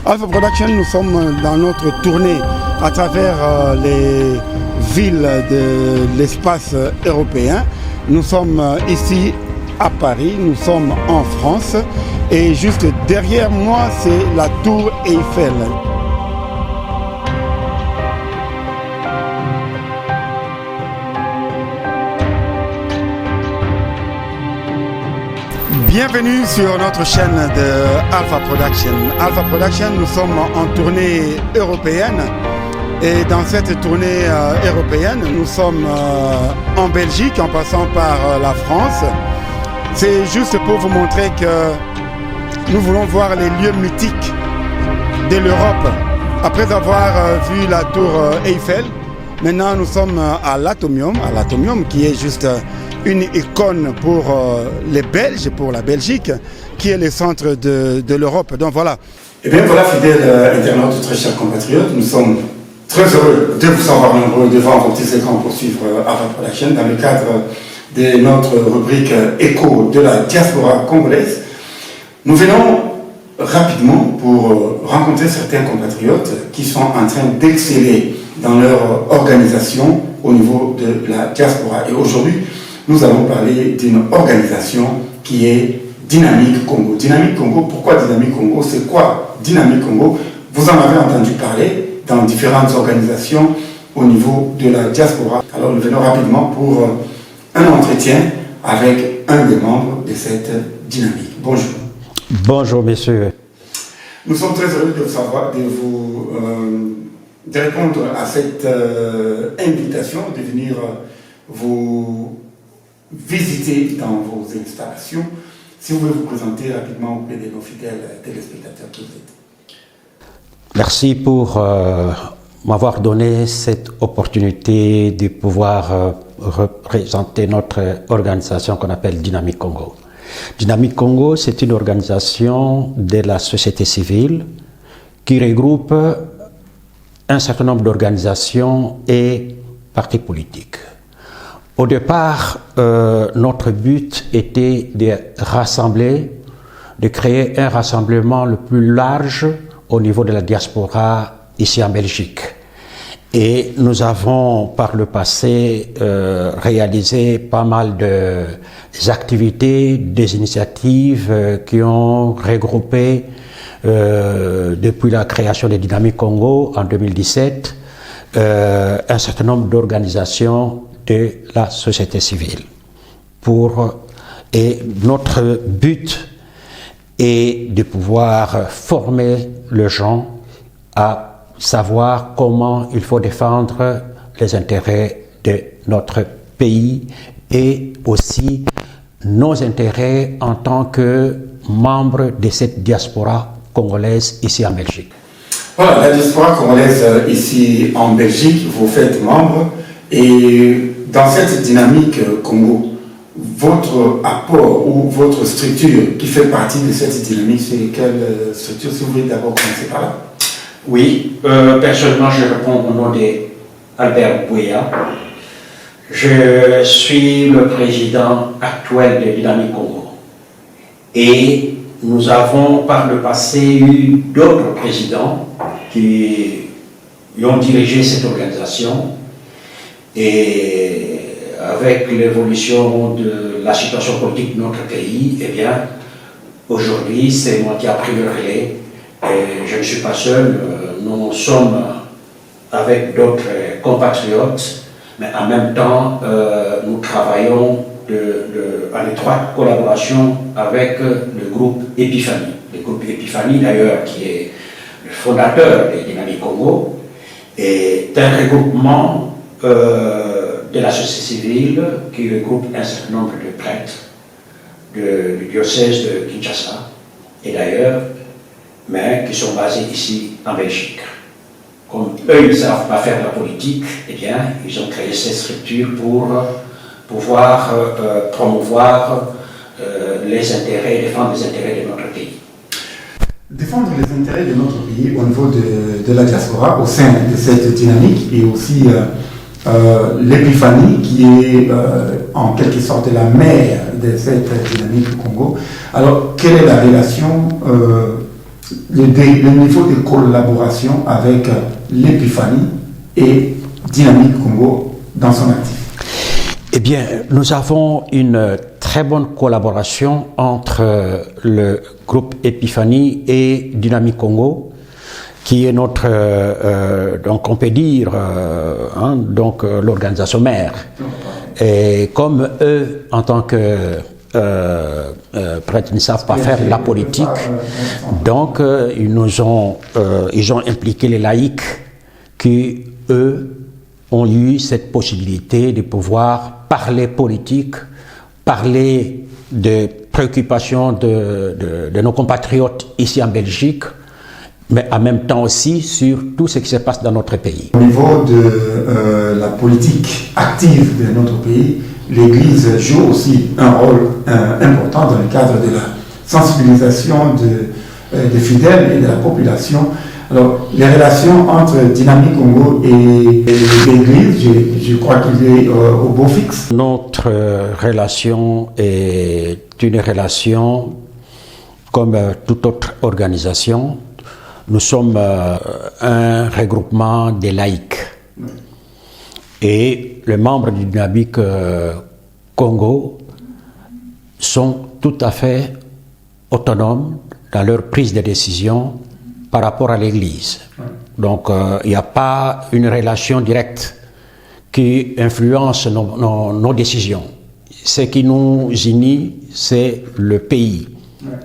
Alpha Production, nous sommes dans notre tournée à travers les villes de l'espace européen. Nous sommes ici à Paris, nous sommes en France et juste derrière moi c'est la tour Eiffel. Bienvenue sur notre chaîne de Alpha Production. Alpha Production, nous sommes en tournée européenne et dans cette tournée européenne, nous sommes en Belgique en passant par la France. C'est juste pour vous montrer que nous voulons voir les lieux mythiques de l'Europe. Après avoir vu la tour Eiffel, maintenant nous sommes à l'Atomium qui est juste une icône pour les Belges, pour la Belgique, qui est le centre de l'Europe. Donc voilà. Et bien voilà, fidèles internautes, très chers compatriotes, nous sommes très heureux de vous avoir nombreux devant vos petits écrans pour suivre Alpha Production dans le cadre de notre rubrique Écho de la diaspora congolaise. Nous venons rapidement pour rencontrer certains compatriotes qui sont en train d'exceller dans leur organisation au niveau de la diaspora. Et aujourd'hui, nous allons parler d'une organisation qui est Dynamique Congo. Dynamique Congo, pourquoi Dynamique Congo? C'est quoi Dynamique Congo? Vous en avez entendu parler dans différentes organisations au niveau de la diaspora. Alors nous venons rapidement pour un entretien avec un des membres de cette dynamique. Bonjour. Bonjour, messieurs. Nous sommes très heureux de vous savoir, de répondre à cette invitation, de venir vous visiter dans vos installations. Si vous pouvez vous présenter rapidement auprès de nos fidèles téléspectateurs que vous êtes. Merci pour m'avoir donné cette opportunité de pouvoir représenter notre organisation qu'on appelle Dynamique Congo. Dynamique Congo, c'est une organisation de la société civile qui regroupe un certain nombre d'organisations et partis politiques. Au départ, notre but était de rassembler, de créer un rassemblement le plus large au niveau de la diaspora ici en Belgique. Et nous avons par le passé réalisé pas mal d'activités, des initiatives qui ont regroupé depuis la création de Dynamique Congo en 2017 un certain nombre d'organisations de la société civile. Et notre but est de pouvoir former les gens à savoir comment il faut défendre les intérêts de notre pays et aussi nos intérêts en tant que membres de cette diaspora congolaise ici en Belgique. Voilà, la diaspora congolaise ici en Belgique, vous faites membre et dans cette dynamique Congo, votre apport ou votre structure qui fait partie de cette dynamique, c'est quelle structure? Si vous voulez d'abord commencer par là. Oui, personnellement, je réponds au nom d'Albert Bouya. Je suis le président actuel de Dynamique Congo. Et nous avons par le passé eu d'autres présidents qui ont dirigé cette organisation. Et avec l'évolution de la situation politique de notre pays, eh bien, aujourd'hui, c'est moi qui ai pris le relais. Et je ne suis pas seul, nous sommes avec d'autres compatriotes, mais en même temps, nous travaillons en étroite collaboration avec le groupe Epiphanie. Le groupe Epiphanie, d'ailleurs, qui est le fondateur de Dynamique Congo, est un regroupement de la société civile qui regroupe un certain nombre de prêtres du diocèse de Kinshasa, et d'ailleurs, mais qui sont basés ici en Belgique. Comme eux, ils ne savent pas faire de la politique, eh bien, ils ont créé cette structure pour pouvoir promouvoir les intérêts, défendre les intérêts de notre pays. Défendre les intérêts de notre pays au niveau de la diaspora, au sein de cette dynamique, et aussi l'Épiphanie, qui est en quelque sorte la mère de cette dynamique au Congo. Alors, quelle est la relation le niveau de collaboration avec l'Épiphanie et Dynamique Congo dans son actif? Eh bien, nous avons une très bonne collaboration entre le groupe Épiphanie et Dynamique Congo, qui est notre, donc on peut dire, l'organisation mère. Et comme eux, en tant que prêtres, ne savent pas faire la politique, donc ils ont impliqué les laïcs qui, eux, ont eu cette possibilité de pouvoir parler politique, parler des préoccupations de nos compatriotes ici en Belgique, mais en même temps aussi sur tout ce qui se passe dans notre pays. Au niveau de la politique active de notre pays, l'Église joue aussi un rôle important dans le cadre de la sensibilisation des fidèles et de la population. Alors, les relations entre Dynamique Congo et l'Église, je crois qu'il est au beau fixe. Notre relation est une relation comme toute autre organisation. Nous sommes un regroupement des laïcs. Et les membres du Dynamique Congo sont tout à fait autonomes dans leur prise de décision par rapport à l'Église. Donc, il n'y a pas une relation directe qui influence nos décisions. Ce qui nous unit, c'est le pays.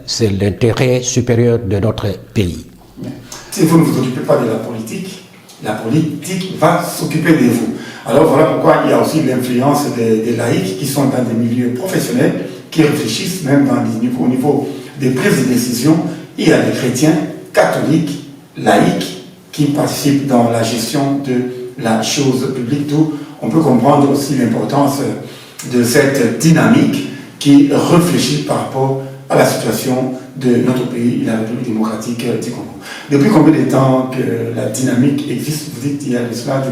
C'est l'intérêt supérieur de notre pays. Si vous ne vous occupez pas de la politique va s'occuper de vous. Alors voilà pourquoi il y a aussi l'influence des laïcs qui sont dans des milieux professionnels, qui réfléchissent même au niveau des prises de décision. Il y a des chrétiens catholiques, laïcs, qui participent dans la gestion de la chose publique, d'où on peut comprendre aussi l'importance de cette dynamique qui réfléchit par rapport à la situation de notre pays, la République démocratique du Congo. Depuis combien de temps que la dynamique existe? Vous dites qu'il y a de cela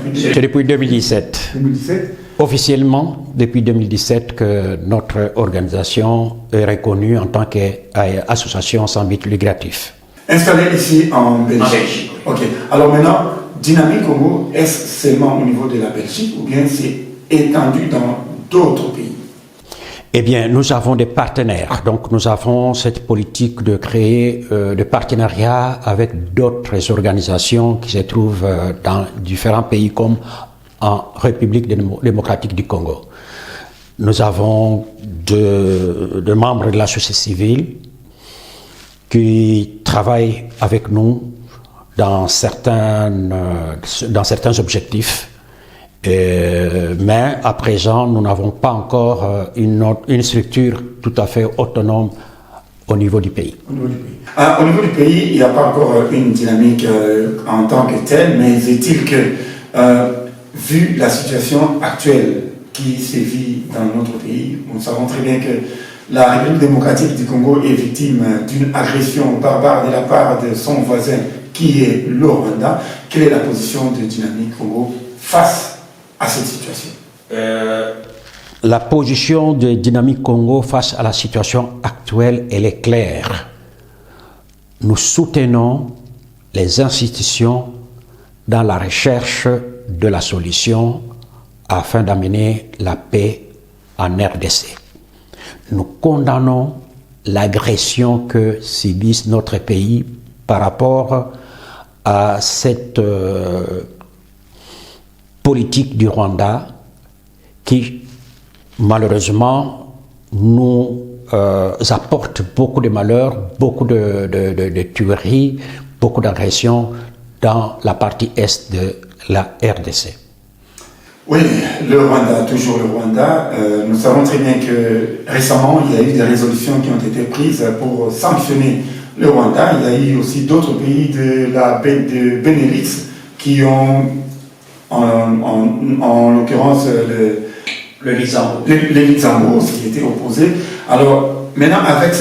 depuis 2017. 2017? Officiellement, depuis 2017, que notre organisation est reconnue en tant qu'association sans but lucratif. Installée ici en Belgique. Ok. Alors maintenant, Dynamique Congo, est-ce seulement au niveau de la Belgique ou bien c'est étendu dans d'autres pays? Eh bien, nous avons des partenaires. Donc, nous avons cette politique de créer des partenariats avec d'autres organisations qui se trouvent dans différents pays comme en République démocratique du Congo. Nous avons deux membres de la société civile qui travaillent avec nous dans certains objectifs. Mais à présent, nous n'avons pas encore une structure tout à fait autonome au niveau du pays. Au niveau du pays, il n'y a pas encore une dynamique en tant que telle, mais est-il que, vu la situation actuelle qui sévit dans notre pays, nous savons très bien que la République démocratique du Congo est victime d'une agression barbare de la part de son voisin qui est le Rwanda. Quelle est la position de Dynamique Congo face à cette situation? La position de Dynamique Congo face à la situation actuelle, elle est claire. Nous soutenons les institutions dans la recherche de la solution afin d'amener la paix en RDC. Nous condamnons l'agression que subit notre pays par rapport à cette politique du Rwanda qui, malheureusement, nous apporte beaucoup de malheurs, beaucoup de tueries, beaucoup d'agressions dans la partie est de la RDC. Oui, le Rwanda, toujours le Rwanda. Nous savons très bien que récemment, il y a eu des résolutions qui ont été prises pour sanctionner le Rwanda. Il y a eu aussi d'autres pays de Benelux qui ont, en l'occurrence, le Luxembourg, qui était opposé. Alors, maintenant, avec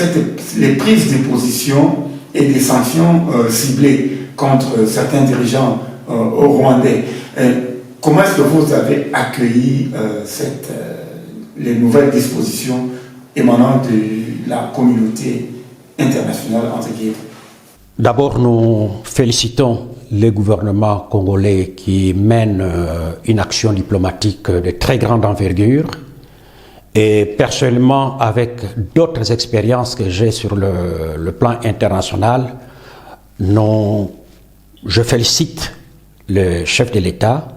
les prises de position et des sanctions ciblées contre certains dirigeants rwandais, comment est-ce que vous avez accueilli les nouvelles dispositions émanant de la communauté internationale, entre guillemets? D'abord, nous félicitons le gouvernement congolais qui mène une action diplomatique de très grande envergure. Et personnellement, avec d'autres expériences que j'ai sur le plan international, je félicite le chef de l'État,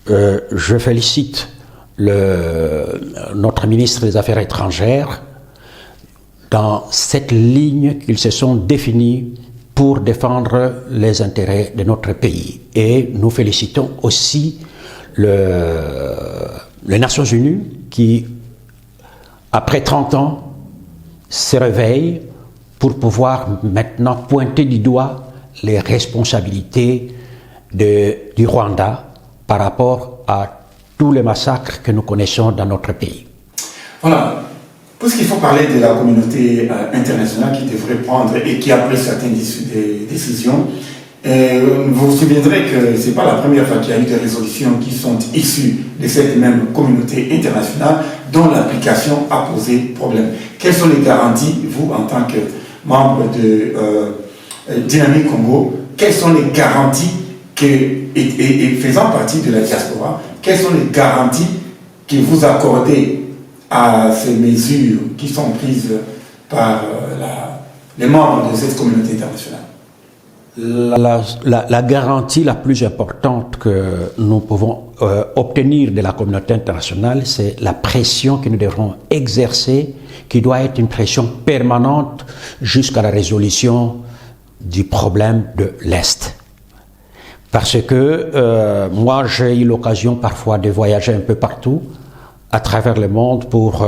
je félicite notre ministre des Affaires étrangères dans cette ligne qu'ils se sont définis pour défendre les intérêts de notre pays. Et nous félicitons aussi les Nations Unies qui, après 30 ans, se réveillent pour pouvoir maintenant pointer du doigt les responsabilités du Rwanda par rapport à tous les massacres que nous connaissons dans notre pays. Voilà. Puisqu'il faut parler de la communauté internationale qui devrait prendre et qui a pris certaines décisions, vous vous souviendrez que ce n'est pas la première fois qu'il y a eu des résolutions qui sont issues de cette même communauté internationale dont l'application a posé problème. Quelles sont les garanties, vous, en tant que membre de Dynamique Congo, quelles sont les garanties et faisant partie de la diaspora, quelles sont les garanties que vous accordez à ces mesures qui sont prises par les membres de cette communauté internationale? La garantie la plus importante que nous pouvons obtenir de la communauté internationale, c'est la pression que nous devrons exercer, qui doit être une pression permanente jusqu'à la résolution du problème de l'Est. Parce que moi, j'ai eu l'occasion parfois de voyager un peu partout à travers le monde pour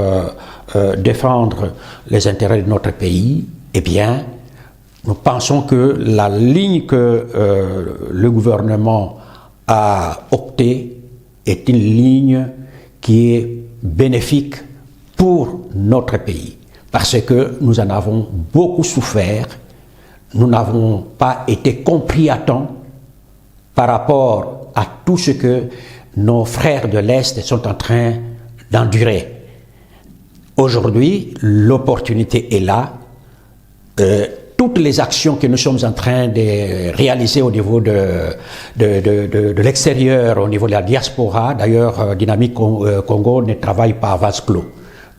défendre les intérêts de notre pays. Eh bien, nous pensons que la ligne que le gouvernement a optée est une ligne qui est bénéfique pour notre pays. Parce que nous en avons beaucoup souffert, nous n'avons pas été compris à temps par rapport à tout ce que nos frères de l'Est sont en train d'endurer. Aujourd'hui, l'opportunité est là. Toutes les actions que nous sommes en train de réaliser au niveau de l'extérieur, au niveau de la diaspora, d'ailleurs, Dynamique Congo ne travaille pas à vase clos.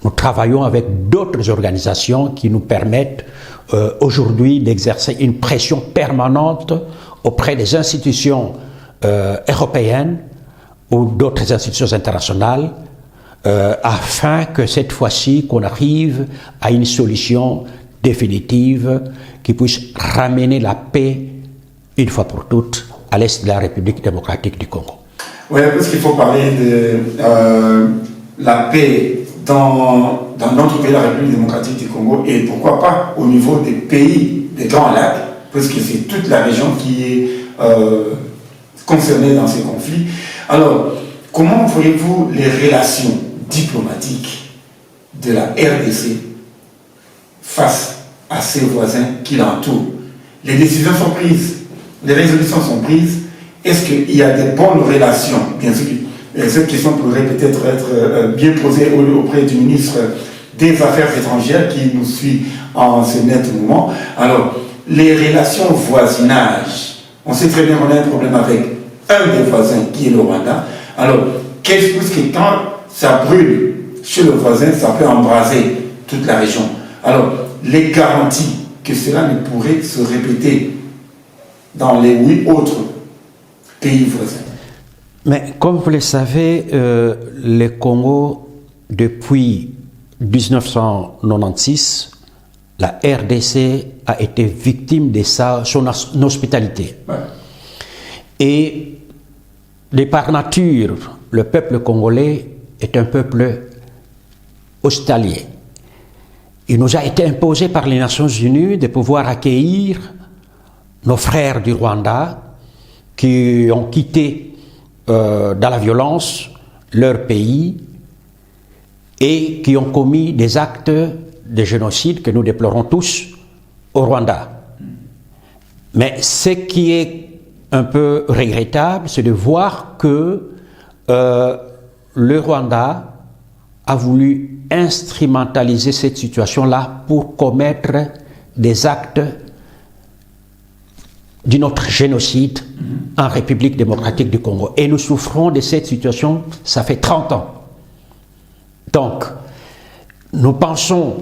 Nous travaillons avec d'autres organisations qui nous permettent aujourd'hui d'exercer une pression permanente auprès des institutions européennes ou d'autres institutions internationales afin que cette fois-ci qu'on arrive à une solution définitive qui puisse ramener la paix une fois pour toutes à l'est de la République démocratique du Congo. Oui, parce qu'il faut parler de la paix dans notre pays, la République démocratique du Congo, et pourquoi pas au niveau des pays des Grands Lacs, parce que c'est toute la région qui est concernée dans ces conflits. Alors, comment voyez-vous les relations diplomatiques de la RDC face à ses voisins qui l'entourent? Les décisions sont prises, les résolutions sont prises. Est-ce qu'il y a des bonnes relations? Bien sûr, cette question pourrait peut-être être bien posée auprès du ministre des Affaires étrangères qui nous suit en ce net moment. Alors, les relations voisinage, on sait très bien qu'on a un problème avec un des voisins qui est le Rwanda. Alors, qu'est-ce que quand ça brûle chez le voisin, ça peut embraser toute la région? Alors, les garanties que cela ne pourrait se répéter dans les 8 autres pays voisins. Mais comme vous le savez, le Congo, depuis 1996, la RDC a été victime de son hospitalité. Ouais. Et par nature, le peuple congolais est un peuple hospitalier. Il nous a été imposé par les Nations Unies de pouvoir accueillir nos frères du Rwanda qui ont quitté dans la violence leur pays et qui ont commis des actes de génocide que nous déplorons tous au Rwanda. Mais ce qui est un peu regrettable, c'est de voir que le Rwanda a voulu instrumentaliser cette situation-là pour commettre des actes d'un autre génocide en République démocratique du Congo. Et nous souffrons de cette situation, ça fait 30 ans. Donc, nous pensons,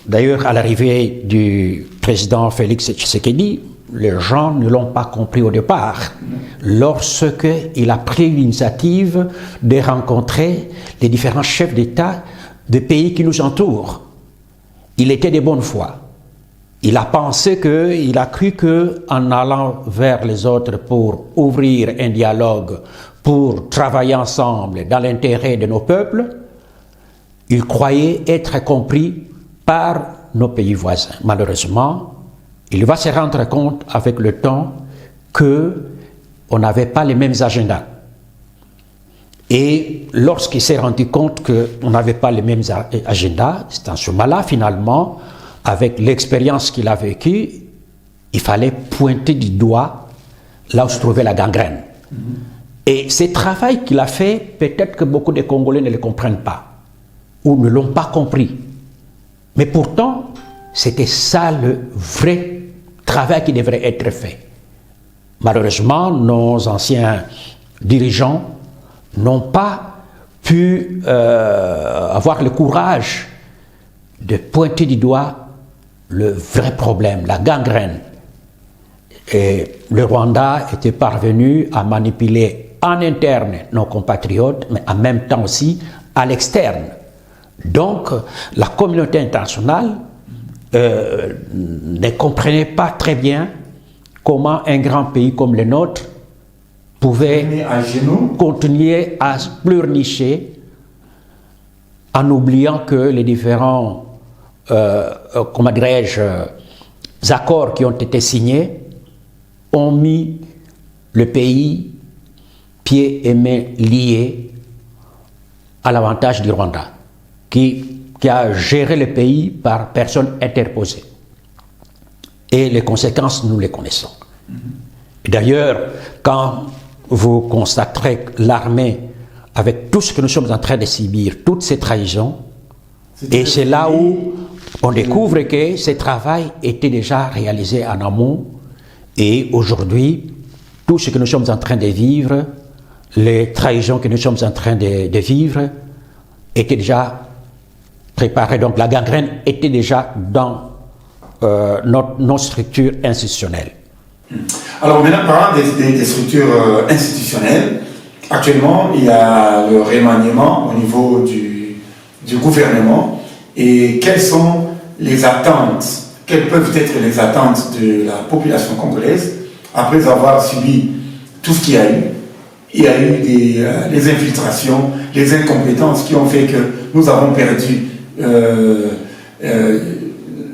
d'ailleurs à l'arrivée du président Félix Tshisekedi, les gens ne l'ont pas compris au départ, lorsqu'il a pris l'initiative de rencontrer les différents chefs d'État des pays qui nous entourent. Il était de bonne foi. Il a pensé il a cru qu'en allant vers les autres pour ouvrir un dialogue, pour travailler ensemble dans l'intérêt de nos peuples, il croyait être compris par nos pays voisins. Malheureusement, il va se rendre compte avec le temps qu'on n'avait pas les mêmes agendas. Et lorsqu'il s'est rendu compte qu'on n'avait pas les mêmes agendas, c'est en ce moment-là, finalement, avec l'expérience qu'il a vécue, il fallait pointer du doigt là où se trouvait la gangrène. Et ce travail qu'il a fait, peut-être que beaucoup de Congolais ne le comprennent pas, ou ne l'ont pas compris. Mais pourtant, c'était ça le vrai travail qui devrait être fait. Malheureusement, nos anciens dirigeants n'ont pas pu avoir le courage de pointer du doigt le vrai problème, la gangrène. Et le Rwanda était parvenu à manipuler en interne nos compatriotes, mais en même temps aussi à l'externe. Donc, la communauté internationale ne comprenait pas très bien comment un grand pays comme le nôtre pouvait continuer à se pleurnicher en oubliant que les différents comment dirais-je, accords qui ont été signés ont mis le pays pieds et mains liés à l'avantage du Rwanda, qui a géré le pays par personne interposée. Et les conséquences, nous les connaissons. D'ailleurs, quand vous constaterez l'armée, avec tout ce que nous sommes en train de subir, toutes ces trahisons, et c'est là où on découvre que ce travail était déjà réalisé en amont, et aujourd'hui, tout ce que nous sommes en train de vivre, les trahisons que nous sommes en train de vivre, étaient déjà préparées. Donc la gangrène était déjà dans nos structures institutionnelles. Alors maintenant, parlant des structures institutionnelles, actuellement, il y a le remaniement au niveau du gouvernement. Et quelles sont les attentes, quelles peuvent être les attentes de la population congolaise après avoir subi tout ce qu'il y a eu? Il y a eu les infiltrations, les incompétences qui ont fait que nous avons perdu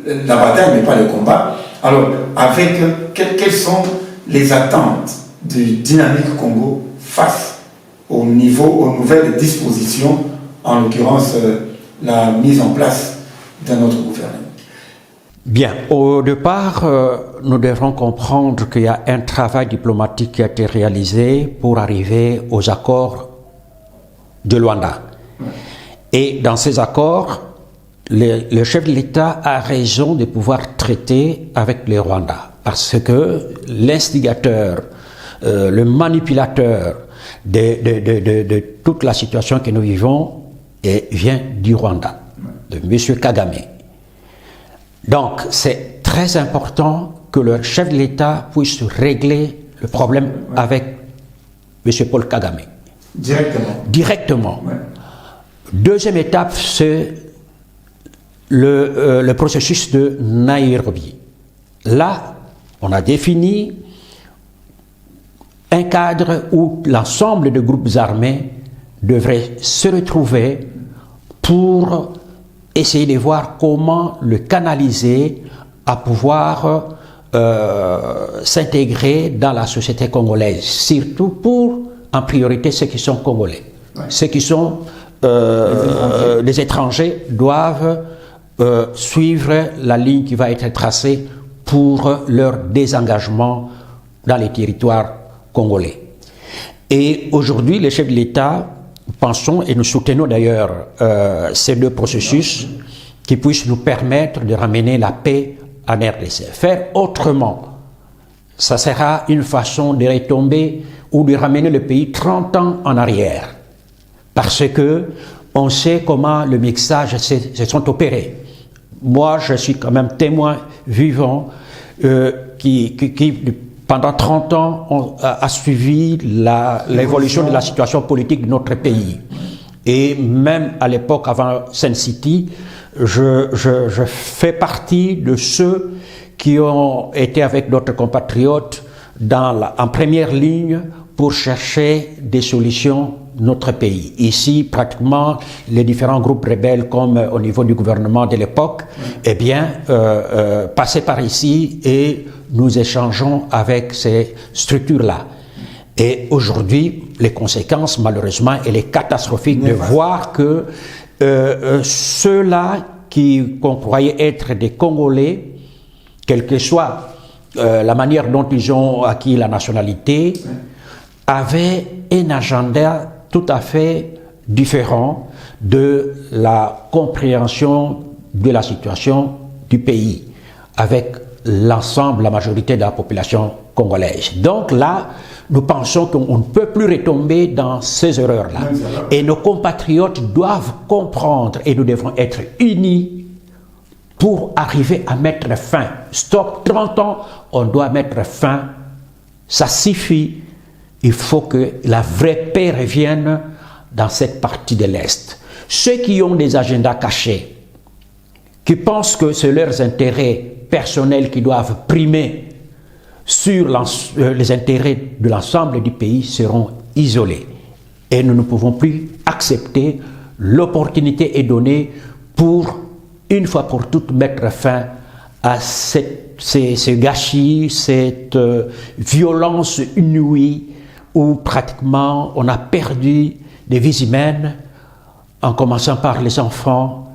la bataille, mais pas le combat. Alors, quelles sont les attentes du Dynamique Congo face aux nouvelles dispositions, en l'occurrence la mise en place de notre gouvernement? Bien, au départ, nous devrons comprendre qu'il y a un travail diplomatique qui a été réalisé pour arriver aux accords de Luanda. Et dans ces accords, le chef de l'État a raison de pouvoir traiter avec les Rwandais, parce que l'instigateur, le manipulateur de toute la situation que nous vivons vient du Rwanda, de M. Kagame. Donc, c'est très important que le chef de l'État puisse régler le problème avec M. Paul Kagame. Directement. Ouais. Deuxième étape, c'est le processus de Nairobi. Là, on a défini un cadre où l'ensemble des groupes armés devraient se retrouver pour essayer de voir comment le canaliser à pouvoir s'intégrer dans la société congolaise, surtout pour, en priorité, ceux qui sont congolais. Ouais. Ceux qui sont les étrangers doivent suivre la ligne qui va être tracée pour leur désengagement dans les territoires congolais. Et aujourd'hui, les chefs de l'État, pensons et nous soutenons d'ailleurs ces deux processus qui puissent nous permettre de ramener la paix en RDC. Faire autrement, ça sera une façon de retomber ou de ramener le pays 30 ans en arrière. Parce que on sait comment le mixage se sont opérés. Moi, je suis quand même témoin vivant qui pendant 30 ans, a suivi l'évolution de la situation politique de notre pays. Et même à l'époque, avant Sun City, je fais partie de ceux qui ont été avec d'autres compatriotes en première ligne pour chercher des solutions dans notre pays. Ici, pratiquement, les différents groupes rebelles, comme au niveau du gouvernement de l'époque, eh bien, passaient par ici et nous échangeons avec ces structures-là. Et aujourd'hui, les conséquences, malheureusement, elle est catastrophique de voir que ceux-là qu'on croyait être des Congolais, quelle que soit la manière dont ils ont acquis la nationalité, avaient un agenda tout à fait différent de la compréhension de la situation du pays, avec l'ensemble, la majorité de la population congolaise. Donc là, nous pensons qu'on ne peut plus retomber dans ces erreurs-là. Et nos compatriotes doivent comprendre, et nous devons être unis pour arriver à mettre fin. Stop, 30 ans, on doit mettre fin. Ça suffit. Il faut que la vraie paix revienne dans cette partie de l'Est. Ceux qui ont des agendas cachés, qui pensent que c'est leurs intérêts personnels qui doivent primer sur les intérêts de l'ensemble du pays, seront isolés. Et nous ne pouvons plus accepter. L'opportunité est donnée pour, une fois pour toutes, mettre fin à ces gâchis, cette violence inouïe où pratiquement on a perdu des vies humaines, en commençant par les enfants,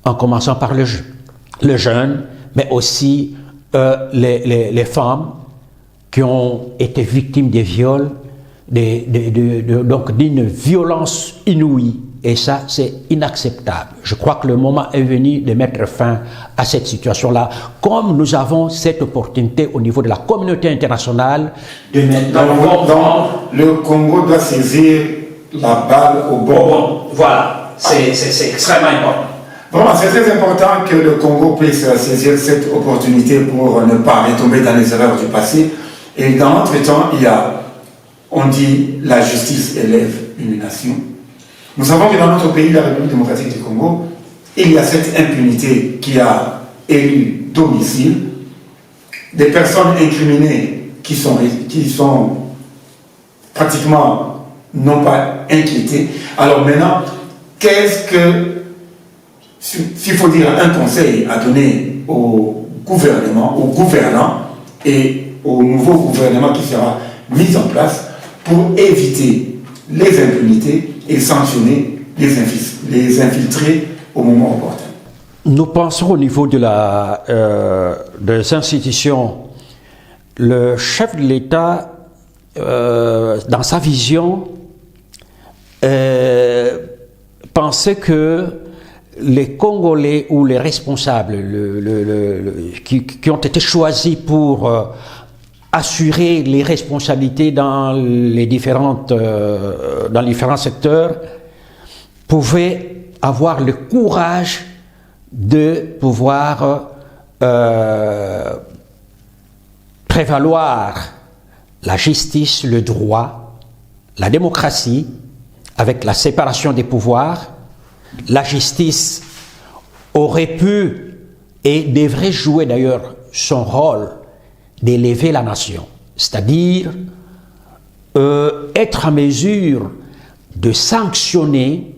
en commençant par les jeunes, mais aussi les femmes qui ont été victimes des viols, donc d'une violence inouïe. Et ça, c'est inacceptable. Je crois que le moment est venu de mettre fin à cette situation-là, comme nous avons cette opportunité au niveau de la communauté internationale de maintenant. Donc, le Congo doit saisir la balle au bon. Voilà, c'est extrêmement important. Vraiment, c'est très important que le Congo puisse saisir cette opportunité pour ne pas retomber dans les erreurs du passé. Et dans notre temps, on dit, la justice élève une nation. Nous savons que dans notre pays, la République démocratique du Congo, il y a cette impunité qui a élu domicile, des personnes incriminées qui sont pratiquement non pas inquiétées. Alors maintenant, s'il faut dire un conseil à donner au gouvernement, aux gouvernants et au nouveau gouvernement qui sera mis en place pour éviter les impunités et sanctionner les infiltrés au moment opportun. Nous pensons au niveau des institutions, le chef de l'État, dans sa vision, pensait que les Congolais ou les responsables qui ont été choisis pour assurer les responsabilités dans les différents secteurs pouvaient avoir le courage de pouvoir prévaloir la justice, le droit, la démocratie, avec la séparation des pouvoirs. La justice aurait pu et devrait jouer d'ailleurs son rôle d'élever la nation, c'est-à-dire être en mesure de sanctionner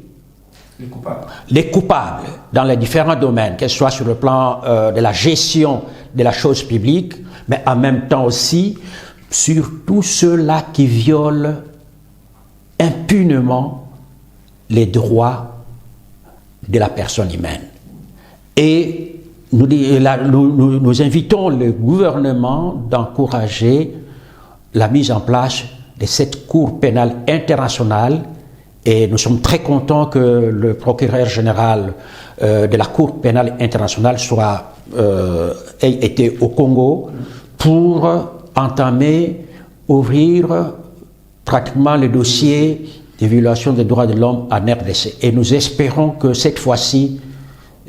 les coupables dans les différents domaines, que ce soit sur le plan de la gestion de la chose publique, mais en même temps aussi sur tous ceux-là qui violent impunément les droits de la personne humaine. Et nous invitons le gouvernement d'encourager la mise en place de cette Cour pénale internationale et nous sommes très contents que le procureur général de la Cour pénale internationale ait été au Congo pour entamer, ouvrir pratiquement le dossier des violations des droits de l'homme en RDC. Et nous espérons que cette fois-ci,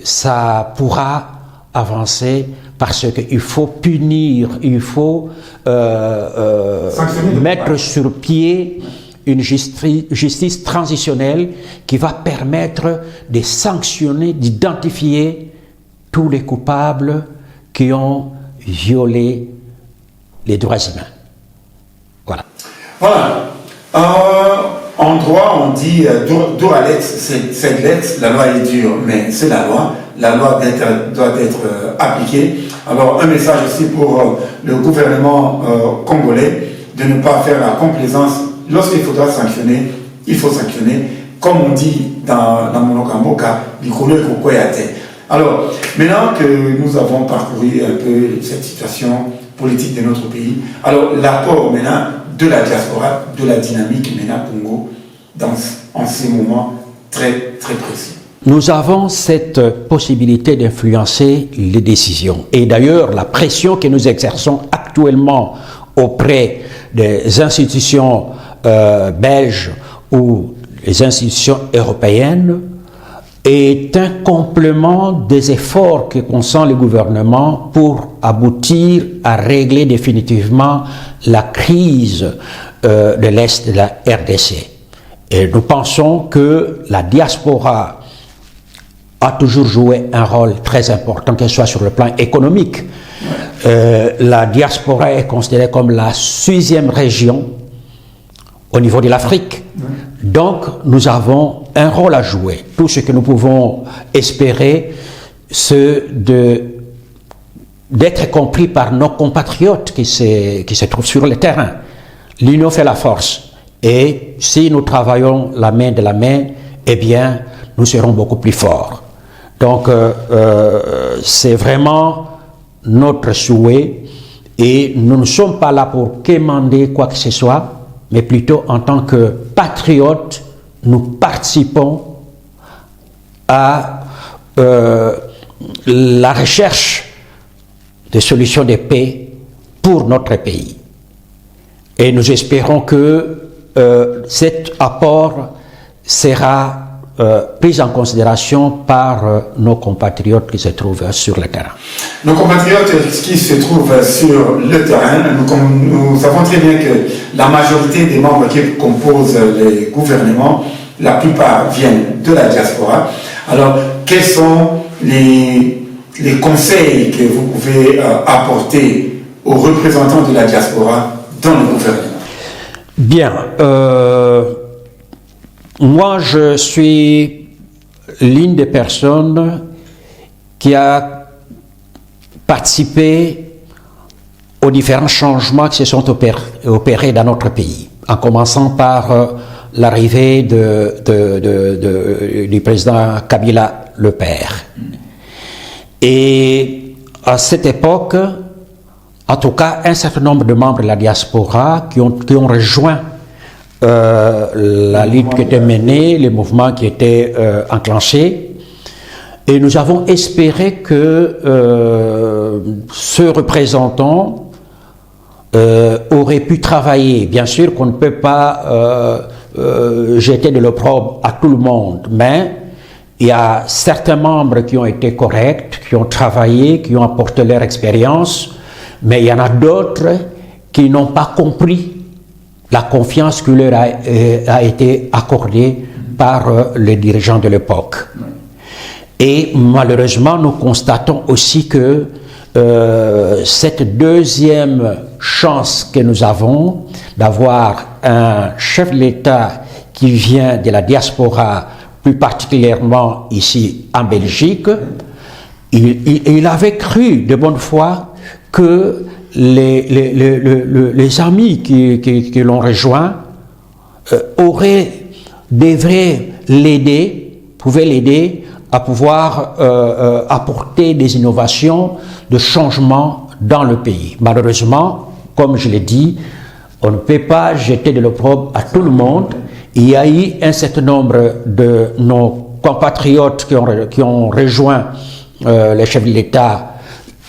ça pourra avancer parce qu'il faut punir, il faut mettre sur pied une justice transitionnelle qui va permettre de sanctionner, d'identifier tous les coupables qui ont violé les droits humains. Voilà. Voilà. En droit, on dit dur à l'ex, c'est l'ex, la loi est dure, mais c'est la loi doit être appliquée. Alors, un message aussi pour le gouvernement congolais de ne pas faire la complaisance. Lorsqu'il faudra sanctionner, il faut sanctionner. Comme on dit dans Monokamboka, Bikolo Kokoyate. Alors, maintenant que nous avons parcouru un peu cette situation politique de notre pays, alors l'apport maintenant de la diaspora, de la dynamique MENA Congo en ces moments très, très précis. Nous avons cette possibilité d'influencer les décisions. Et d'ailleurs, la pression que nous exerçons actuellement auprès des institutions belges ou les institutions européennes est un complément des efforts que consent le gouvernement pour aboutir à régler définitivement la crise de l'Est de la RDC. Et nous pensons que la diaspora a toujours joué un rôle très important, que ce soit sur le plan économique. La diaspora est considérée comme la 6e région au niveau de l'Afrique. Donc, nous avons un rôle à jouer. Tout ce que nous pouvons espérer, c'est d'être compris par nos compatriotes qui se trouvent sur le terrain. L'union fait la force. Et si nous travaillons la main de la main, eh bien, nous serons beaucoup plus forts. Donc, c'est vraiment notre souhait. Et nous ne sommes pas là pour quémander quoi que ce soit, mais plutôt en tant que patriotes, nous participons à la recherche de solutions de paix pour notre pays. Et nous espérons que cet apport sera pris en considération par nos compatriotes qui se trouvent sur le terrain. Nos compatriotes qui se trouvent sur le terrain, nous savons très bien que la majorité des membres qui composent les gouvernements, la plupart viennent de la diaspora. Alors, quels sont les conseils que vous pouvez apporter aux représentants de la diaspora dans le gouvernement? Bien. Moi, je suis l'une des personnes qui a participé aux différents changements qui se sont opérés dans notre pays, en commençant par l'arrivée du président Kabila le Père. Et à cette époque, en tout cas, un certain nombre de membres de la diaspora qui ont rejoint la lutte qui était menée, les mouvements qui étaient enclenchés. Et nous avons espéré que ce représentant aurait pu travailler. Bien sûr qu'on ne peut pas jeter de l'opprobre à tout le monde, mais il y a certains membres qui ont été corrects, qui ont travaillé, qui ont apporté leur expérience, mais il y en a d'autres qui n'ont pas compris la confiance qui leur a été accordée par les dirigeants de l'époque. Et malheureusement, nous constatons aussi que cette deuxième chance que nous avons d'avoir un chef de l'État qui vient de la diaspora, plus particulièrement ici en Belgique, il avait cru de bonne foi que les amis qui l'ont rejoint devraient l'aider, pouvaient l'aider à pouvoir apporter des innovations, de changements dans le pays. Malheureusement, comme je l'ai dit, on ne peut pas jeter de l'opprobre à tout le monde. Il y a eu un certain nombre de nos compatriotes qui ont rejoint les chefs de l'État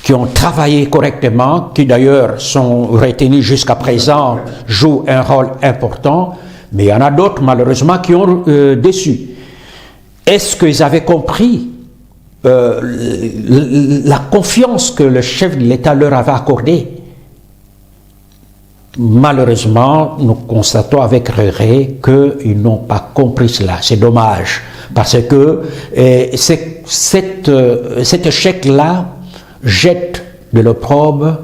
qui ont travaillé correctement, qui d'ailleurs sont retenus jusqu'à présent, jouent un rôle important, mais il y en a d'autres malheureusement qui ont déçu. Est-ce qu'ils avaient compris la confiance que le chef de l'État leur avait accordée? Malheureusement, nous constatons avec regret qu'ils n'ont pas compris cela. C'est dommage, parce que cet échec-là jette de l'opprobre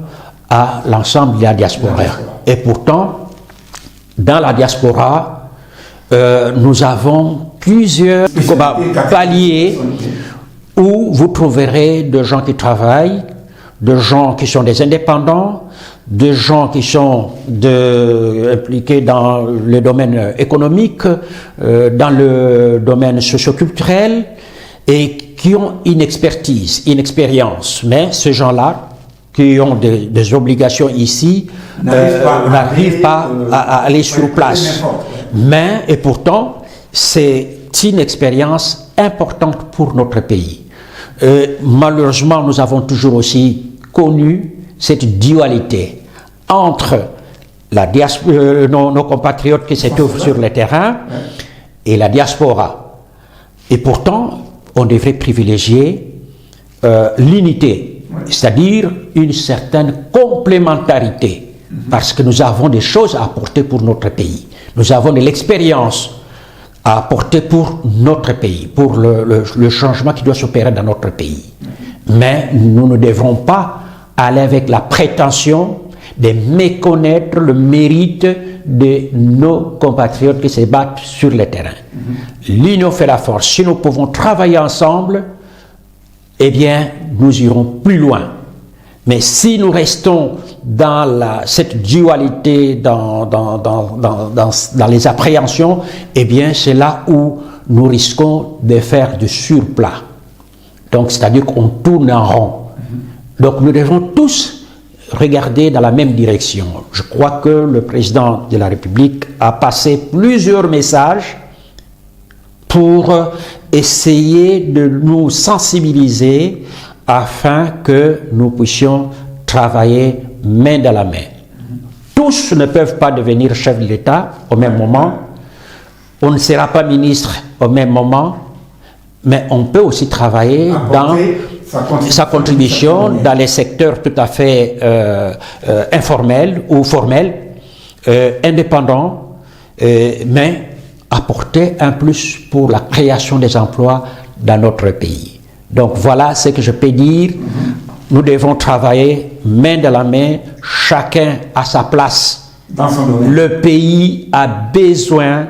à l'ensemble de la diaspora. Et pourtant, dans la diaspora, nous avons plusieurs paliers où vous trouverez des gens qui travaillent, de gens qui sont des indépendants, de gens qui sont impliqués dans le domaine économique, dans le domaine socio-culturel, et qui ont une expertise, une expérience. Mais ces gens-là, qui ont des obligations ici, n'arrivent pas à aller sur place. Mais, et pourtant, c'est une expérience importante pour notre pays. Malheureusement, nous avons toujours aussi connu cette dualité entre nos compatriotes qui se trouvent sur le terrain et la diaspora. Et pourtant, on devrait privilégier l'unité, c'est-à-dire une certaine complémentarité, parce que nous avons des choses à apporter pour notre pays. Nous avons de l'expérience à apporter pour notre pays, pour le changement qui doit s'opérer dans notre pays. Mais nous ne devrons pas aller avec la prétention de méconnaître le mérite de nos compatriotes qui se battent sur le terrain. L'union fait la force. Si nous pouvons travailler ensemble, eh bien, nous irons plus loin. Mais si nous restons dans cette dualité, dans les appréhensions, eh bien, c'est là où nous risquons de faire du surplat. Donc, c'est-à-dire qu'on tourne en rond. Donc, nous devons tous regarder dans la même direction. Je crois que le président de la République a passé plusieurs messages pour essayer de nous sensibiliser afin que nous puissions travailler main dans la main. Tous ne peuvent pas devenir chefs de l'État au même moment. On ne sera pas ministre au même moment, mais on peut aussi travailler dans sa contribution dans les secteurs tout à fait informels ou formels, indépendants, mais apporter un plus pour la création des emplois dans notre pays. Donc voilà ce que je peux dire. Nous devons travailler main dans la main, chacun à sa place. Dans son domaine. Le pays a besoin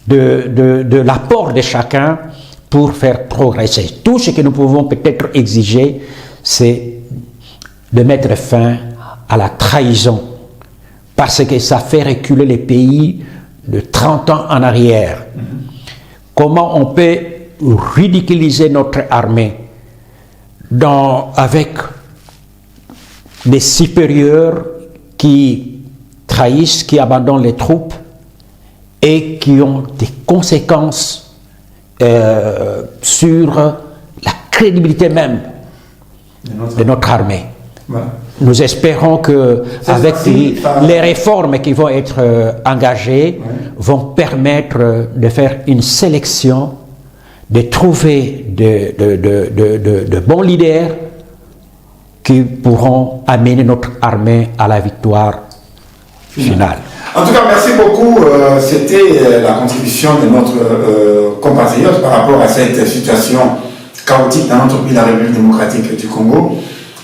de l'apport de chacun pour faire progresser. Tout ce que nous pouvons peut-être exiger, c'est de mettre fin à la trahison, parce que ça fait reculer les pays de 30 ans en arrière. Comment on peut ridiculiser notre armée avec des supérieurs qui trahissent, qui abandonnent les troupes et qui ont des conséquences sur la crédibilité même de notre armée. Voilà. Nous espérons que avec les réformes qui vont être engagées vont permettre de faire une sélection, de trouver de bons leaders qui pourront amener notre armée à la victoire finale. En tout cas, merci beaucoup. C'était la contribution de notre compatriote par rapport à cette situation chaotique dans notre pays, la République démocratique du Congo.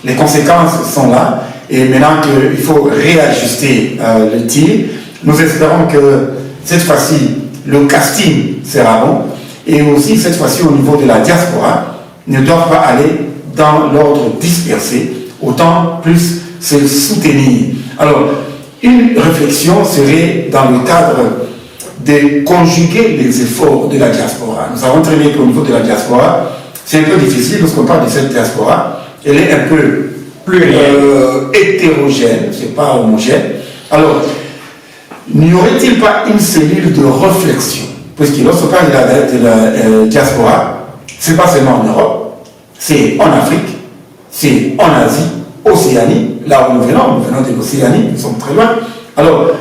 Les conséquences sont là et maintenant qu'il faut réajuster le tir, nous espérons que cette fois-ci, le casting sera bon et aussi cette fois-ci au niveau de la diaspora, ne doivent pas aller dans l'ordre dispersé, autant plus se soutenir. Alors, une réflexion serait dans le cadre de conjuguer les efforts de la diaspora. Nous savons très bien qu'au niveau de la diaspora, c'est un peu difficile lorsqu'on parle de cette diaspora. Elle est un peu plus hétérogène, c'est pas homogène. Alors, n'y aurait-il pas une cellule de réflexion? Puisque lorsqu'on parle de la diaspora, c'est pas seulement en Europe, c'est en Afrique, c'est en Asie, Océanie, là où nous venons de l'Océanie, nous sommes très loin. Alors,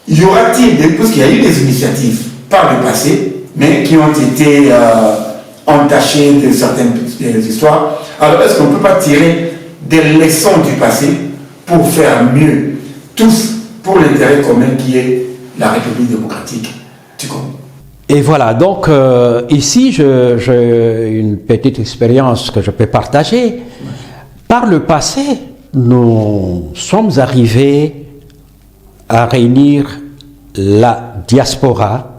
y aura-t-il, parce qu'il y a eu des initiatives par le passé, mais qui ont été entachées de certaines histoires, alors est-ce qu'on ne peut pas tirer des leçons du passé pour faire mieux, tous pour l'intérêt commun qui est la République démocratique du Congo? Et voilà, donc ici, j'ai une petite expérience que je peux partager. Par le passé, nous sommes arrivés à réunir la diaspora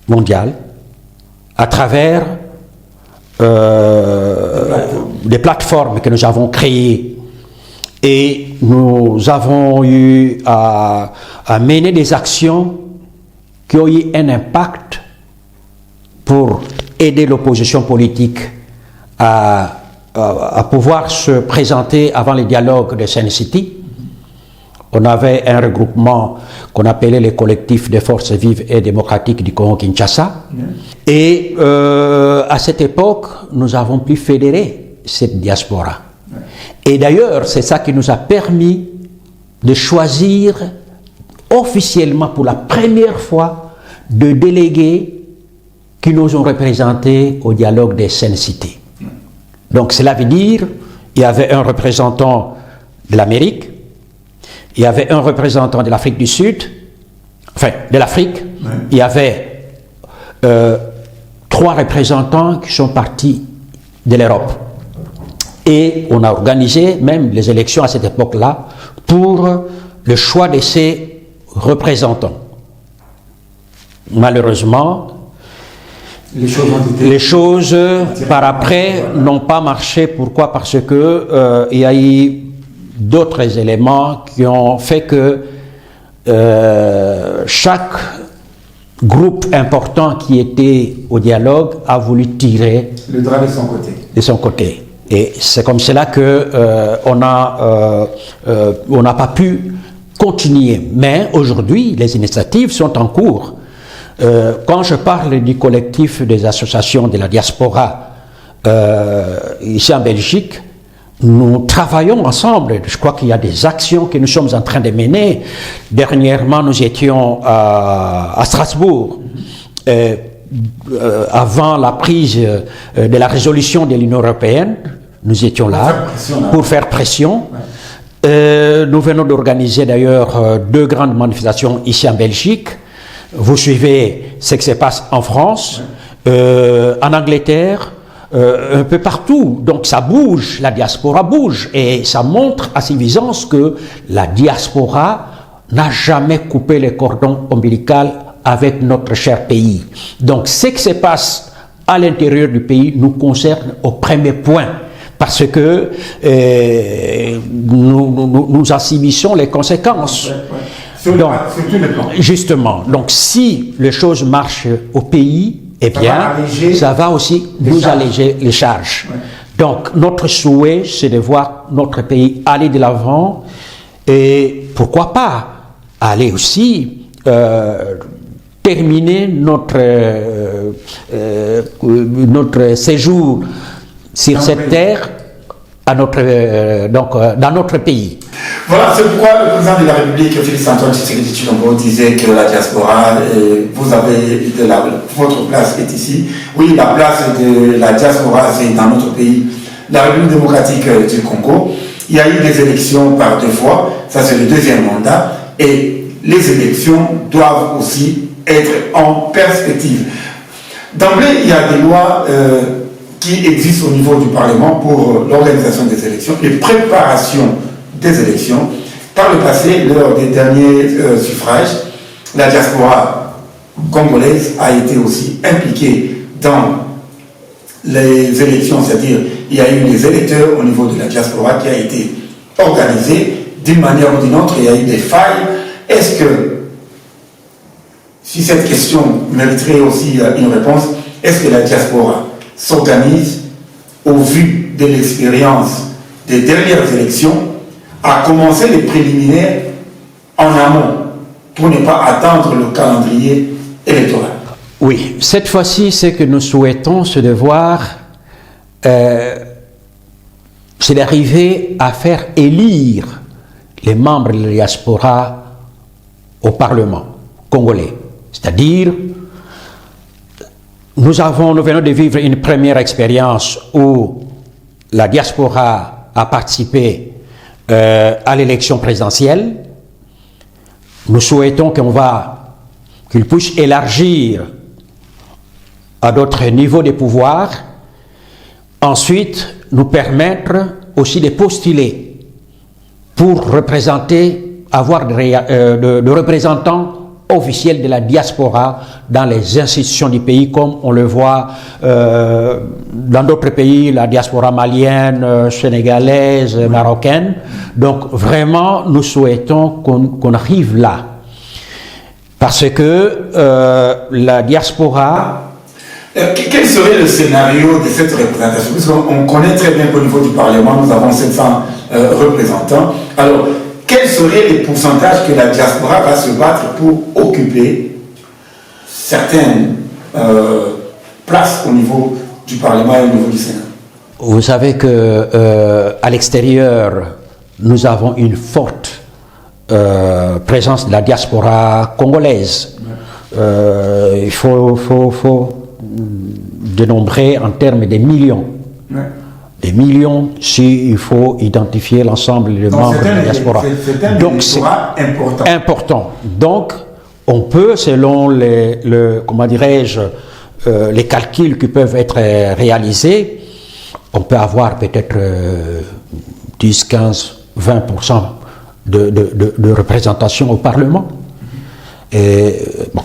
mondiale à travers des plateformes que nous avons créées. Et nous avons eu à mener des actions qui ont eu un impact pour aider l'opposition politique à pouvoir se présenter avant les dialogues de Sun City. On avait un regroupement qu'on appelait les collectifs des forces vives et démocratiques du Congo-Kinshasa. Et à cette époque, nous avons pu fédérer cette diaspora. Et d'ailleurs, c'est ça qui nous a permis de choisir officiellement pour la première fois de délégués qui nous ont représentés au dialogue des Sun City. Donc cela veut dire il y avait un représentant de l'Amérique, il y avait un représentant de l'Afrique du Sud, enfin de l'Afrique, il y avait 3 représentants qui sont partis de l'Europe. Et on a organisé même les élections à cette époque-là pour le choix de ces représentants. Malheureusement, les choses par après n'ont pas marché. Pourquoi? Parce que il y a eu d'autres éléments qui ont fait que chaque groupe important qui était au dialogue a voulu tirer le drap de son côté. De son côté. Et c'est comme cela que on n'a pas pu continuer. Mais aujourd'hui, les initiatives sont en cours. Quand je parle du collectif des associations de la diaspora ici en Belgique, nous travaillons ensemble. Je crois qu'il y a des actions que nous sommes en train de mener. Dernièrement, nous étions à Strasbourg. Avant la prise de la résolution de l'Union européenne, nous étions là pour faire pression. Nous venons d'organiser d'ailleurs 2 grandes manifestations ici en Belgique. Vous suivez ce qui se passe en France, en Angleterre, un peu partout. Donc ça bouge, la diaspora bouge. Et ça montre à suffisance que la diaspora n'a jamais coupé le cordon ombilical avec notre cher pays. Donc ce qui se passe à l'intérieur du pays nous concerne au premier point, parce que nous en subissons les conséquences. Donc, justement, donc si les choses marchent au pays, eh bien, ça va aussi nous alléger les charges. Donc notre souhait, c'est de voir notre pays aller de l'avant et pourquoi pas aller aussi terminer notre séjour sur cette terre à dans notre pays. Voilà, c'est pourquoi le président de la République, Félix Antoine Tshisekedi Tshilombo, disait que la diaspora, votre place est ici. Oui, la place de la diaspora, c'est dans notre pays, la République démocratique du Congo. Il y a eu des élections par 2 fois, ça c'est le 2e mandat, et les élections doivent aussi être en perspective. D'emblée, il y a des lois qui existent au niveau du Parlement pour l'organisation des élections et préparation des élections. Par le passé, lors des derniers suffrages, la diaspora congolaise a été aussi impliquée dans les élections, c'est-à-dire il y a eu des électeurs au niveau de la diaspora qui a été organisée d'une manière ou d'une autre, il y a eu des failles. Est-ce que, si cette question mériterait aussi une réponse, est-ce que la diaspora s'organise au vu de l'expérience des dernières élections à commencer les préliminaires en amont pour ne pas attendre le calendrier électoral? Oui, cette fois-ci, ce que nous souhaitons, c'est de voir c'est d'arriver à faire élire les membres de la diaspora au Parlement congolais. C'est-à-dire, nous venons de vivre une première expérience où la diaspora a participé à l'élection présidentielle. Nous souhaitons qu'il puisse élargir à d'autres niveaux de pouvoir. Ensuite, nous permettre aussi de postuler pour avoir de représentants officiels de la diaspora dans les institutions du pays, comme on le voit dans d'autres pays, la diaspora malienne, sénégalaise, marocaine. Donc vraiment, nous souhaitons qu'on arrive là. Parce que la diaspora... Quel serait le scénario de cette représentation? Parce qu'on connaît très bien qu'au niveau du Parlement, nous avons 700 représentants. Alors, quels seraient les pourcentages que la diaspora va se battre pour occuper certaines places au niveau du Parlement et au niveau du Sénat? Vous savez qu'à l'extérieur, nous avons une forte présence de la diaspora congolaise. Il faut dénombrer en termes de millions. Ouais. Des millions s'il faut identifier l'ensemble des membres de la diaspora. Donc c'est important. Donc on peut, selon les calculs qui peuvent être réalisés, on peut avoir peut-être 10, 15, 20% de représentation au Parlement. Et bon,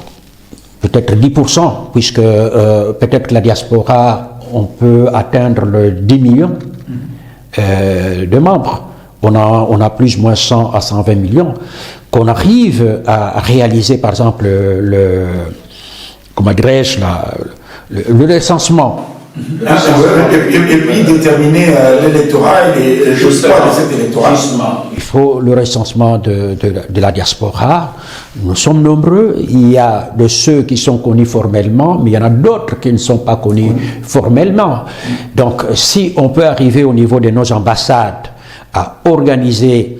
peut-être 10%, puisque peut-être la diaspora, on peut atteindre le 10 millions de membres. On a plus ou moins 100 à 120 millions. Qu'on arrive à réaliser, par exemple, le recensement. Et puis déterminer l'électorat et le choix de cet électorat. Il faut le recensement de la diaspora. Nous sommes nombreux. Il y a de ceux qui sont connus formellement, mais il y en a d'autres qui ne sont pas connus formellement. Donc, si on peut arriver au niveau de nos ambassades à organiser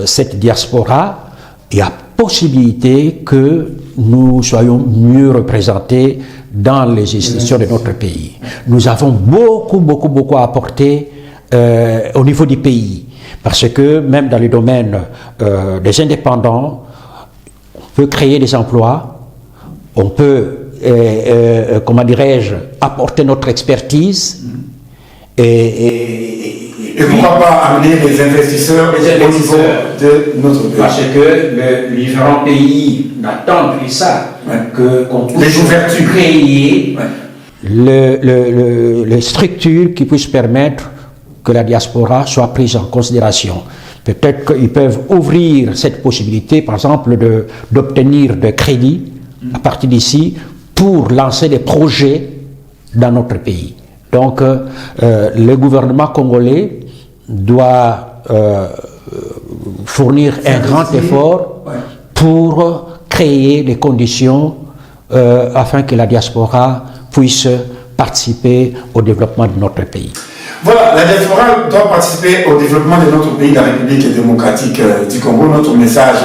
cette diaspora, il y a possibilité que nous soyons mieux représentés dans les institutions de notre pays. Nous avons beaucoup à apporter au niveau du pays, parce que même dans le domaine des indépendants, on peut créer des emplois, on peut, apporter notre expertise et pourquoi pas amener les investisseurs au niveau de notre pays. Parce que les différents pays n'attendent plus ça, qu'on puisse créer les structures qui puissent permettre que la diaspora soit prise en considération. Peut-être qu'ils peuvent ouvrir cette possibilité, par exemple, d'obtenir des crédits à partir d'ici pour lancer des projets dans notre pays. Donc, le gouvernement congolais doit fournir un grand effort pour créer les conditions afin que la diaspora puisse participer au développement de notre pays. Voilà, la diaspora doit participer au développement de notre pays, la République démocratique du Congo. Notre message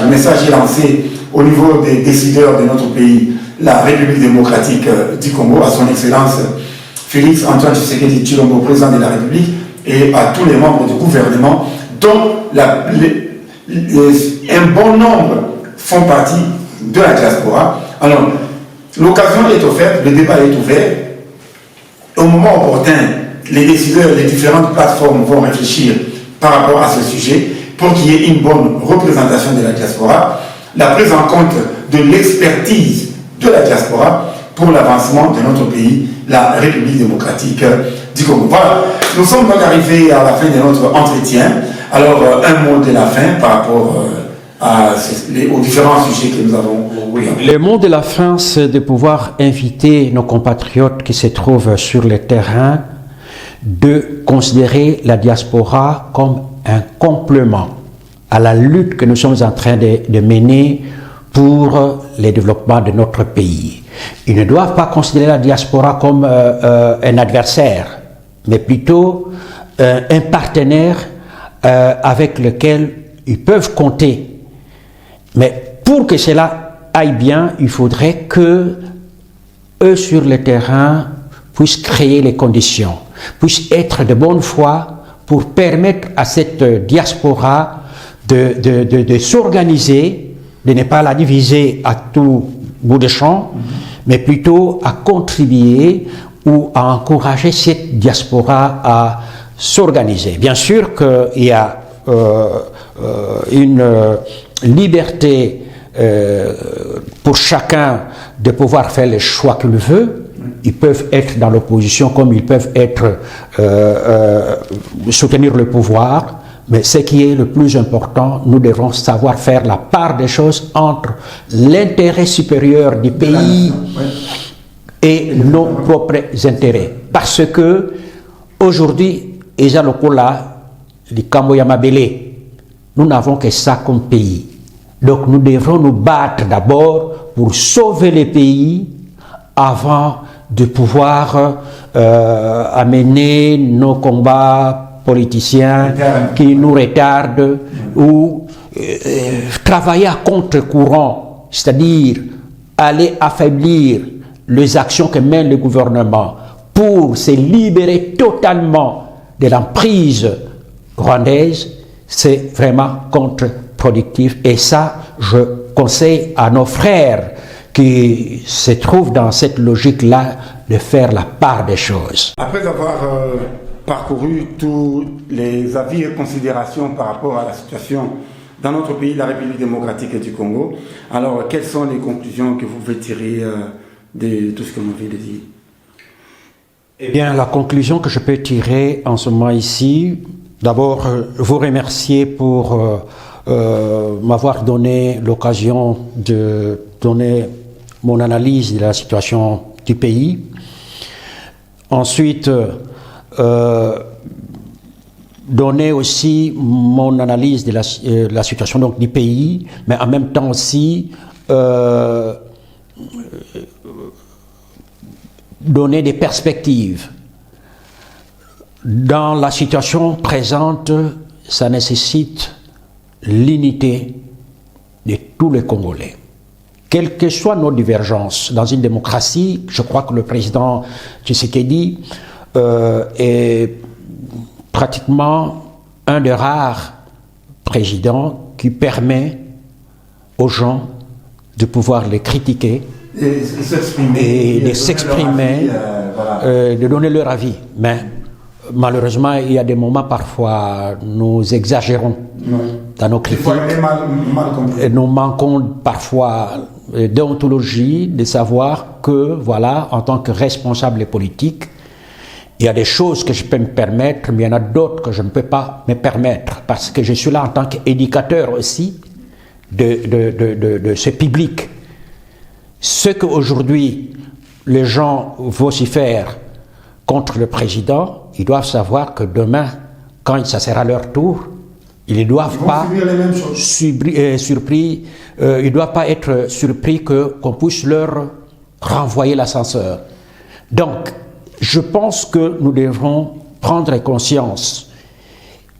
est lancé au niveau des décideurs de notre pays, la République démocratique du Congo, à son Excellence Félix Antoine Tshisekedi Tshilombo, président de la République, et à tous les membres du gouvernement, dont un bon nombre font partie de la diaspora. Alors, l'occasion est offerte, le débat est ouvert. Au moment opportun, les décideurs, les différentes plateformes vont réfléchir par rapport à ce sujet pour qu'il y ait une bonne représentation de la diaspora, la prise en compte de l'expertise de la diaspora pour l'avancement de notre pays, la République démocratique du Congo. Voilà, nous sommes donc arrivés à la fin de notre entretien. Alors, un mot de la fin par rapport aux différents sujets que nous avons. Oui. Le mot de la fin, c'est de pouvoir inviter nos compatriotes qui se trouvent sur le terrain de considérer la diaspora comme un complément à la lutte que nous sommes en train de mener pour le développement de notre pays. Ils ne doivent pas considérer la diaspora comme un adversaire, mais plutôt un partenaire avec lequel ils peuvent compter. Mais pour que cela aille bien, il faudrait que eux sur le terrain puissent créer les conditions, puissent être de bonne foi pour permettre à cette diaspora de s'organiser, de ne pas la diviser à tout bout de champ, mais plutôt à contribuer ou à encourager cette diaspora à s'organiser. Bien sûr qu'il y a une liberté pour chacun de pouvoir faire les choix qu'il veut. Ils peuvent être dans l'opposition comme ils peuvent être soutenir le pouvoir, mais ce qui est le plus important, nous devons savoir faire la part des choses entre l'intérêt supérieur du pays et nos propres intérêts. Parce que aujourd'hui, Eza Lokola, le Kamboyamabele, nous n'avons que ça comme pays. Donc nous devrons nous battre d'abord pour sauver les pays avant de pouvoir amener nos combats politiciens qui nous retardent ou travailler à contre-courant, c'est-à-dire aller affaiblir les actions que mène le gouvernement pour se libérer totalement de l'emprise rwandaise, c'est vraiment contre-productif. Et ça, je conseille à nos frères qui se trouvent dans cette logique-là de faire la part des choses. Après avoir parcouru tous les avis et considérations par rapport à la situation dans notre pays, la République démocratique du Congo, alors quelles sont les conclusions que vous pouvez tirer de tout ce que nous vient de dire? Eh bien, la conclusion que je peux tirer en ce moment ici, d'abord, vous remercier pour m'avoir donné l'occasion de donner mon analyse de la situation du pays. Ensuite, donner aussi mon analyse de la situation donc, du pays, mais en même temps aussi donner des perspectives. Dans la situation présente, ça nécessite l'unité de tous les Congolais. Quelles que soient nos divergences, dans une démocratie, je crois que le président Tshisekedi est pratiquement un des rares présidents qui permet aux gens de pouvoir les critiquer et de s'exprimer, de donner leur avis. Mais malheureusement, il y a des moments parfois, nous exagérons dans nos critiques. Et nous manquons parfois déontologie, de savoir que, voilà, en tant que responsable politique, il y a des choses que je peux me permettre, mais il y en a d'autres que je ne peux pas me permettre, parce que je suis là en tant qu'éducateur aussi de ce public. Ce qu'aujourd'hui les gens vocifèrent contre le président, ils doivent savoir que demain, quand ça sera leur tour, ils ne doivent pas ils doivent pas être surpris qu'on puisse leur renvoyer l'ascenseur. Donc, je pense que nous devrons prendre conscience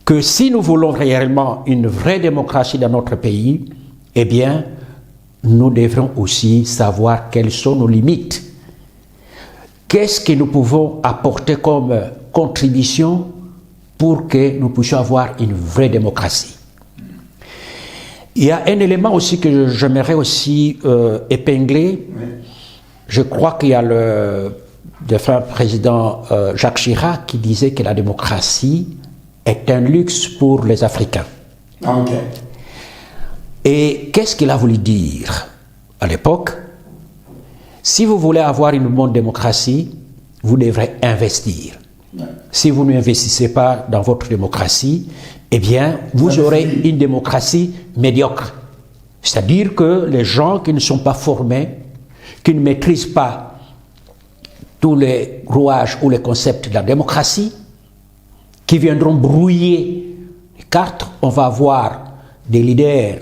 que si nous voulons réellement une vraie démocratie dans notre pays, eh bien, nous devrons aussi savoir quelles sont nos limites. Qu'est-ce que nous pouvons apporter comme contribution pour que nous puissions avoir une vraie démocratie? Il y a un élément aussi que j'aimerais aussi épingler. Oui. Je crois qu'il y a le défunt président Jacques Chirac qui disait que la démocratie est un luxe pour les Africains. Okay. Et qu'est-ce qu'il a voulu dire à l'époque? Si vous voulez avoir une bonne démocratie, vous devrez investir. Ouais. Si vous n'investissez pas dans votre démocratie, eh bien, vous aurez une démocratie médiocre. C'est-à-dire que les gens qui ne sont pas formés, qui ne maîtrisent pas tous les rouages ou les concepts de la démocratie, qui viendront brouiller les cartes, on va avoir des leaders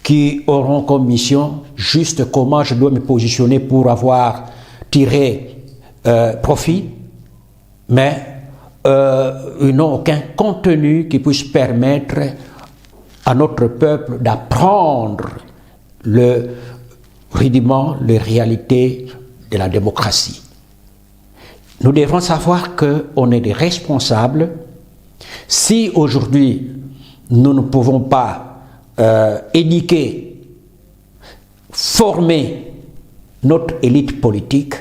qui auront comme mission juste comment je dois me positionner pour avoir tiré profit, mais ils n'ont aucun contenu qui puisse permettre à notre peuple d'apprendre le rudiment, les réalités de la démocratie. Nous devons savoir qu'on est des responsables. Si aujourd'hui nous ne pouvons pas éduquer, former notre élite politique,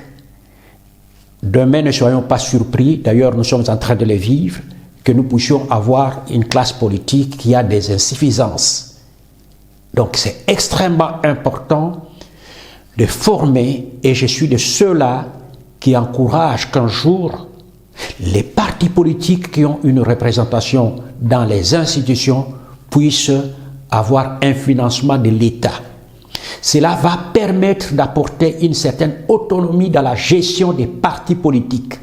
demain ne soyons pas surpris, d'ailleurs nous sommes en train de le vivre, que nous puissions avoir une classe politique qui a des insuffisances. Donc c'est extrêmement important de former, et je suis de ceux-là qui encouragent qu'un jour les partis politiques qui ont une représentation dans les institutions puissent avoir un financement de l'État. Cela va permettre d'apporter une certaine autonomie dans la gestion des partis politiques.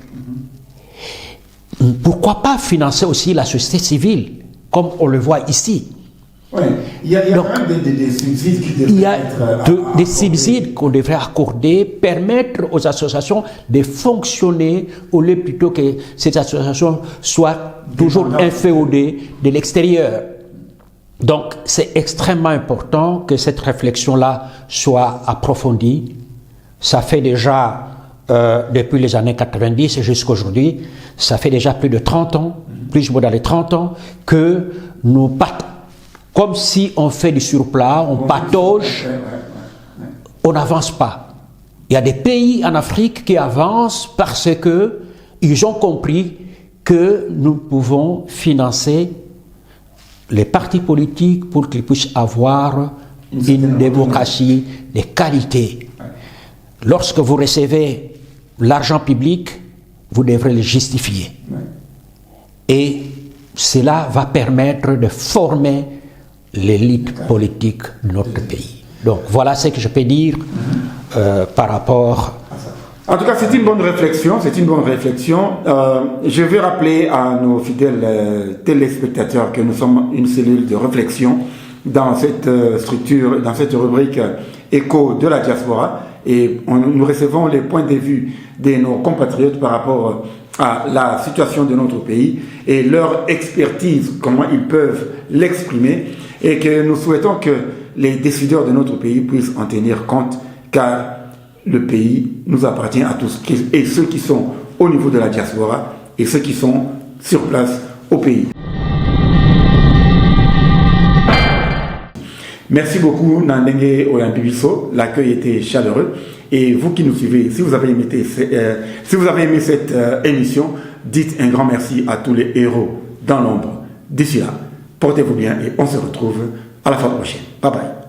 Pourquoi pas financer aussi la société civile, comme on le voit ici? Oui, il y a donc, quand même des subsides qui devraient des subsides qu'on devrait accorder, permettre aux associations de fonctionner au lieu plutôt que ces associations soient toujours inféodées de l'extérieur. Donc c'est extrêmement important que cette réflexion-là soit approfondie. Ça fait déjà, depuis les années 90 jusqu'à aujourd'hui, ça fait déjà plus de 30 ans, plus ou moins dans les 30 ans, que nous partons. Comme si on fait du surplat, on patauge, on n'avance pas. Il y a des pays en Afrique qui avancent parce qu'ils ont compris que nous pouvons financer les partis politiques pour qu'ils puissent avoir une démocratie de qualité. Lorsque vous recevez l'argent public, vous devrez le justifier. Et cela va permettre de former l'élite politique de notre pays. Donc voilà ce que je peux dire par rapport... En tout cas, c'est une bonne réflexion, je vais rappeler à nos fidèles téléspectateurs que nous sommes une cellule de réflexion dans cette structure, dans cette rubrique Écho de la diaspora, et nous recevons les points de vue de nos compatriotes par rapport à la situation de notre pays et leur expertise, comment ils peuvent l'exprimer, et que nous souhaitons que les décideurs de notre pays puissent en tenir compte, car le pays nous appartient à tous, et ceux qui sont au niveau de la diaspora et ceux qui sont sur place au pays. Merci beaucoup Nandenge Oyambibiso, l'accueil était chaleureux, et vous qui nous suivez, si vous avez aimé cette émission, dites un grand merci à tous les héros dans l'ombre. D'ici là, portez-vous bien et on se retrouve à la fois prochaine. Bye bye.